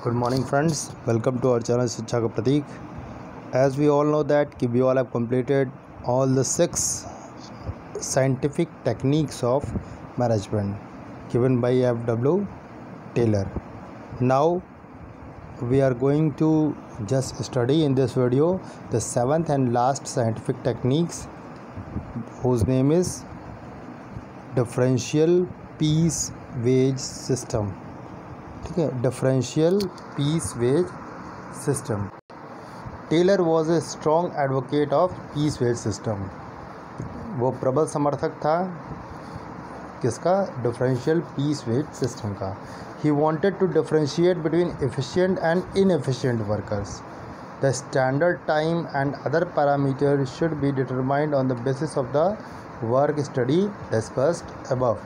Good morning friends, welcome to our channel Shiksha Ka Pratik. As we all know that we all have completed all the 6 scientific techniques of management given by F.W. Taylor. Now we are going to just study in this video the 7th and last scientific techniques, whose name is differential piece wage system. ठीक है, differential piece wage system. Taylor was a strong advocate of piece wage system. वो प्रबल समर्थक था किसका? Differential piece wage system का. He wanted to differentiate between efficient and inefficient workers. The standard time and other parameter should be determined on the basis of the work study discussed above.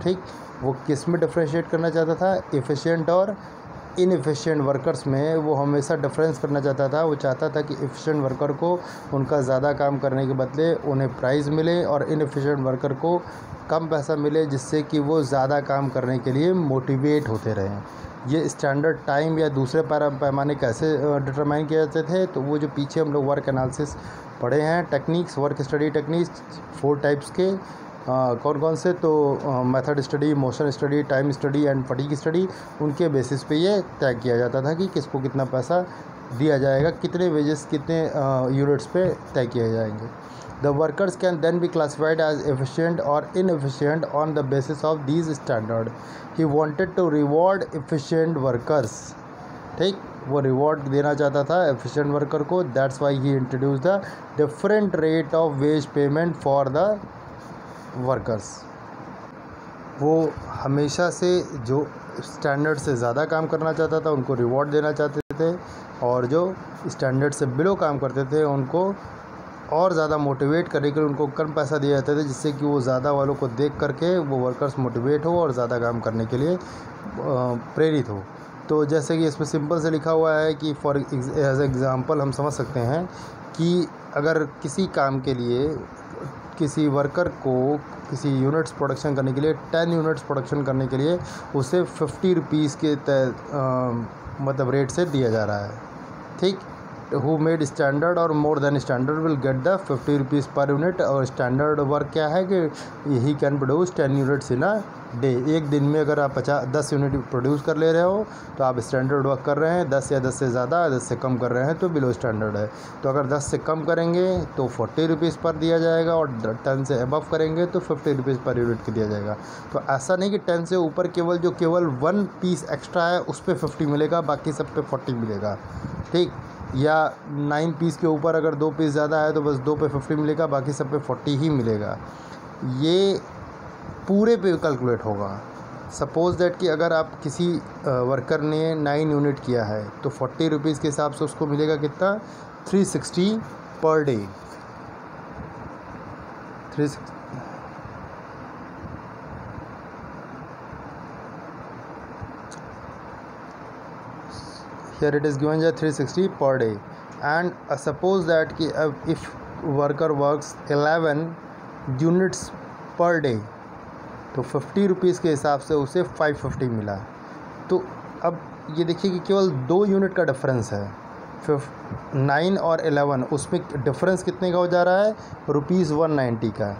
ठीक, वो किस में differentiate करना चाहता था? Efficient और inefficient workers में वो हमेशा डिफरेंस करना चाहता था. वो चाहता था कि एफिशिएंट वर्कर को उनका ज़्यादा काम करने के बदले उन्हें प्राइस मिले और इनएफिशिएंट वर्कर को कम पैसा मिले, जिससे कि वो ज़्यादा काम करने के लिए मोटिवेट होते रहें. ये स्टैंडर्ड टाइम या दूसरे पैमाने कैसे डिटरमाइन किए जाते थे? तो वो जो पीछे हम लोग वर्क एनालिसिस पढ़े हैं, techniques, work study techniques 4 types के, कौन कौन से? तो method study, motion study, time study and fatigue study. उनके बेसिस पे ये तय किया जाता था कि किसको कितना पैसा दिया जाएगा, कितने वेजेस कितने यूनिट्स पे तय किए जाएंगे. The workers can then be classified as efficient और inefficient on the basis of these standard. He wanted to reward efficient workers. ठीक, वो रिवॉर्ड देना चाहता था एफिशिएंट वर्कर को. That's why he introduce the different rate of wage payment for the workers. वो हमेशा से जो स्टैंडर्ड से ज़्यादा काम करना चाहता था उनको रिवॉर्ड देना चाहते थे, और जो स्टैंडर्ड से बिलो काम करते थे उनको और ज़्यादा मोटिवेट करने के लिए उनको कम पैसा दिया जाता था, जिससे कि वो ज़्यादा वालों को देख करके वो वर्कर्स मोटिवेट हो और ज़्यादा काम करने के लिए प्रेरित हो. तो जैसे कि इसमें सिंपल से लिखा हुआ है कि फॉर एज एग्ज़ाम्पल हम समझ सकते हैं कि अगर किसी काम के लिए किसी वर्कर को किसी यूनिट्स प्रोडक्शन करने के लिए 10 यूनिट्स प्रोडक्शन करने के लिए उसे 50 रुपीज़ के मतलब रेट से दिया जा रहा है. ठीक, हु मेड स्टैंडर्ड और more than standard will get the 50 rupees per unit. और स्टैंडर्ड वर्क क्या है कि he can produce 10 units in a day. एक दिन में अगर आप 10 यूनिट प्रोड्यूस कर ले रहे हो तो आप स्टैंडर्ड वर्क कर रहे हैं. 10 या 10 से ज़्यादा, 10 से कम कर रहे हैं तो बिलो स्टैंडर्ड है. तो अगर 10 से कम करेंगे तो 40 रुपीज़ पर दिया जाएगा, और 10 से अबव करेंगे तो 50 रुपीज़ पर यूनिट के दिया जाएगा. तो ऐसा नहीं कि 10 से ऊपर केवल 1 पीस एक्स्ट्रा है उस पर 50 मिलेगा, बाकी सब पे 40 मिलेगा. ठीक, या 9 पीस के ऊपर अगर 2 पीस ज़्यादा है तो बस 2 पे 50 मिलेगा, बाकी सब पे 40 ही मिलेगा. ये पूरे पे कैलकुलेट होगा. सपोज़ दैट कि अगर आप किसी वर्कर ने 9 यूनिट किया है तो 40 रुपीज़ के हिसाब से उसको मिलेगा कितना? 360 per day. 360 here it is given as 360 per day. And suppose that कि if worker works 11 units per day तो 50 रुपीज़ के हिसाब से उसे 550 मिला. तो अब ये देखिए कि केवल 2 यूनिट का डिफरेंस है. 9 और 11, उसमें डिफरेंस कितने का हो जा रहा है? ₹190 का.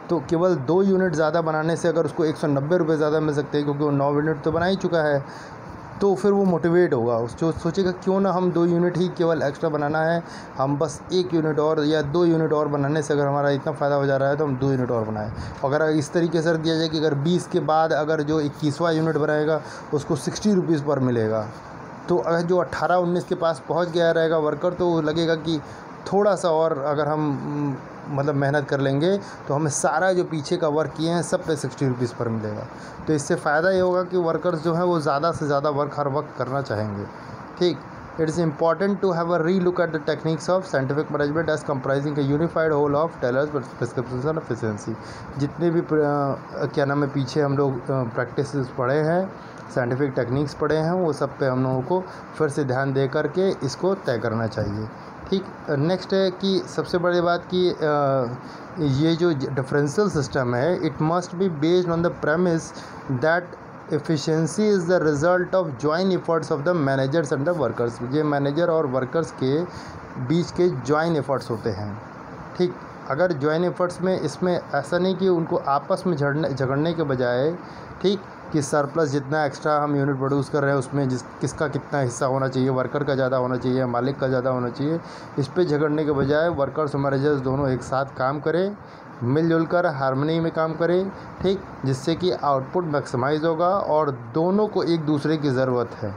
तो केवल 2 यूनिट ज़्यादा बनाने से अगर उसको 190 रुपये ज़्यादा मिल सकते हैं, क्योंकि वो 9 यूनिट तो बना ही चुका है, तो फिर वो मोटिवेट होगा. उसको सोचेगा क्यों ना हम 2 यूनिट ही केवल एक्स्ट्रा बनाना है, हम बस 1 यूनिट और या 2 यूनिट और बनाने से अगर हमारा इतना फ़ायदा हो जा रहा है तो हम 2 यूनिट और बनाएं. अगर इस तरीके से दिया जाए कि अगर 20 के बाद अगर जो 21वां यूनिट बनाएगा उसको 60 रुपीज़ पर मिलेगा, तो अगर जो 18-19 के पास पहुंच गया रहेगा वर्कर, तो लगेगा कि थोड़ा सा और अगर हम मतलब मेहनत कर लेंगे तो हमें सारा जो पीछे का वर्क किए हैं सब पे 60 रुपीज़ पर मिलेगा. तो इससे फ़ायदा ये होगा कि वर्कर्स जो हैं वो ज़्यादा से ज़्यादा वर्क हर वक्त करना चाहेंगे. ठीक, it is important to have a relook at the techniques of scientific management as comprising a unified whole of Taylor's prescription of efficiency. जितने भी क्या नाम है पीछे हम लोग प्रैक्टिस पढ़े हैं, साइंटिफिक टेक्निक्स पढ़े हैं, वो सब पे हम लोगों को फिर से ध्यान दे करके इसको तय करना चाहिए. ठीक, नेक्स्ट है कि सबसे बड़ी बात कि ये जो डिफरेंशियल सिस्टम है, it must be based on the premise that efficiency is the result of joint efforts of the managers and the workers. ये मैनेजर और वर्कर्स के बीच के जॉइंट एफर्ट्स होते हैं। ठीक, अगर जॉइंट एफर्ट्स में इसमें ऐसा नहीं कि उनको आपस में झगड़ने के बजाय, ठीक, कि सरप्लस जितना एक्स्ट्रा हम यूनिट प्रोड्यूस कर रहे हैं उसमें किसका कितना हिस्सा होना चाहिए, वर्कर का ज़्यादा होना चाहिए, मालिक का ज़्यादा होना चाहिए, इस पे झगड़ने के बजाय वर्कर्स और मैनेजर्स दोनों एक साथ काम करें, मिलजुल कर हार्मनी में काम करें, ठीक, जिससे कि आउटपुट मैक्सिमाइज होगा और दोनों को एक दूसरे की ज़रूरत है,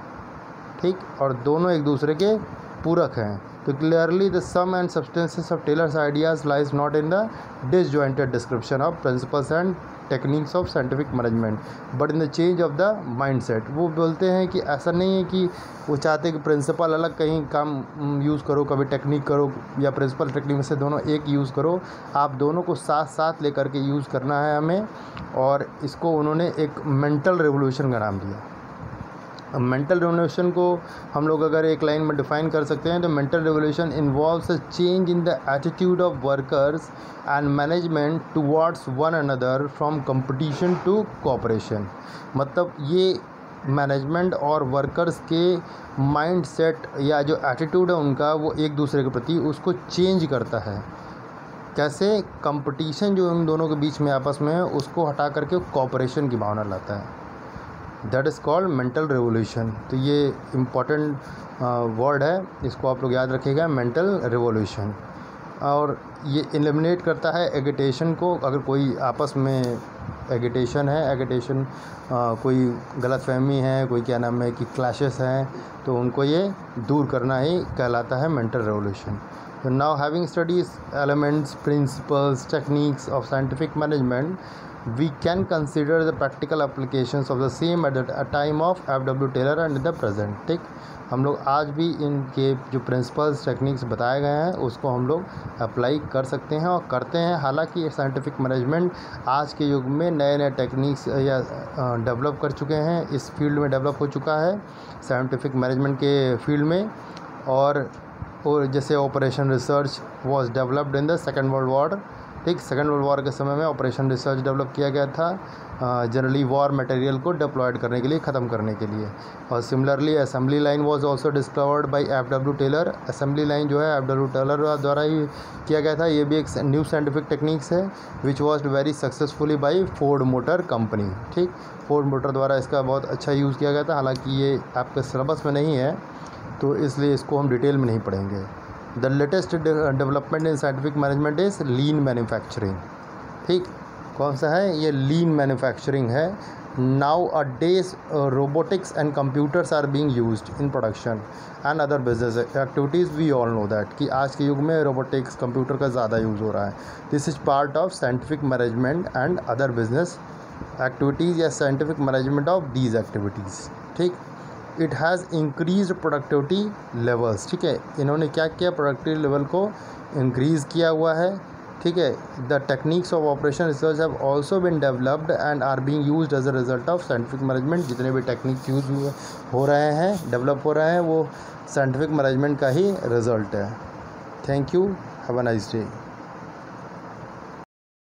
ठीक, और दोनों एक दूसरे के पूरक हैं। तो clearly the sum and substances of Taylor's ideas lies not in the disjointed description of principles and techniques of scientific management but in the change of the mindset. वो बोलते हैं कि ऐसा नहीं है कि वो चाहते हैं कि प्रिंसिपल अलग कहीं काम यूज़ करो, कभी टेक्निक करो, या प्रिंसिपल टेक्निक में से दोनों एक यूज़ करो, आप दोनों को साथ साथ लेकर के यूज़ करना है हमें। और इसको उन्होंने एक मेंटल रेवोल्यूशन का नाम दिया। मेंटल रेवोल्यूशन को हम लोग अगर एक लाइन में डिफाइन कर सकते हैं तो mental revolution involves a change in the attitude of workers and management towards one another from competition to cooperation. मतलब ये मैनेजमेंट और वर्कर्स के माइंड सेट या जो एटीट्यूड है उनका, वो एक दूसरे के प्रति उसको चेंज करता है। कैसे? कंपटीशन जो उन दोनों के बीच में आपस में है उसको हटा करके कोऑपरेशन की भावना लाता है। That is called mental revolution. तो ये इम्पॉर्टेंट वर्ड है, इसको आप लोग याद रखिएगा, मेंटल रेवोल्यूशन। और ये एलिमिनेट करता है एगिटेशन को। अगर कोई आपस में एगिटेशन है, एगिटेशन कोई गलतफहमी है, कोई क्या नाम है कि क्लैशेस हैं, तो उनको ये दूर करना ही कहलाता है mental revolution. So now having studied elements, principles, techniques of scientific management, we can consider the practical applications of the same at the time of F.W. Taylor and in the present। ठीक, हम लोग आज भी इनके जो principles techniques बताए गए हैं उसको हम लोग अप्लाई कर सकते हैं और करते हैं। हालांकि साइंटिफिक मैनेजमेंट आज के युग में नए नए टेक्निक्स या डेवलप कर चुके हैं, इस फील्ड में डेवलप हो चुका है साइंटिफिक मैनेजमेंट के फील्ड में। और जैसे operation research was developed in the second world war. ठीक, सेकेंड वर्ल्ड वॉर के समय में ऑपरेशन रिसर्च डेवलप किया गया था जनरली वॉर मटेरियल को डिप्लॉयड करने के लिए, ख़त्म करने के लिए। और similarly assembly line was also discovered by F.W. Taylor. Assembly line जो है F.W. टेलर द्वारा ही किया गया था। ये भी एक न्यू साइंटिफिक टेक्निक्स है which was very successfully by Ford motor company. ठीक, फोर्ड मोटर द्वारा इसका बहुत अच्छा यूज़ किया गया था। हालाँकि ये आपके सिलेबस में नहीं है तो इसलिए इसको हम डिटेल में नहीं पढ़ेंगे। The latest development in scientific management is lean manufacturing. ठीक, कौन सा है ये? लीन मैन्युफैक्चरिंग है। Nowadays robotics and computers are being used in production and other business activities. We all know that कि आज के युग में रोबोटिक्स कंप्यूटर का ज़्यादा यूज़ हो रहा है। This is part of scientific management and other business activities या scientific management of these activities. ठीक, it has increase productivity levels. ठीक है, इन्होंने क्या किया? प्रोडक्टिविटी लेवल को इंक्रीज़ किया हुआ है। ठीक है, the techniques of operation research have also been developed and are being used as a result of scientific management. जितने भी टेक्निक यूज़ हो रहे हैं, डेवलप हो रहे हैं, वो साइंटिफिक मैनेजमेंट का ही रिजल्ट है। Thank you, have a nice day.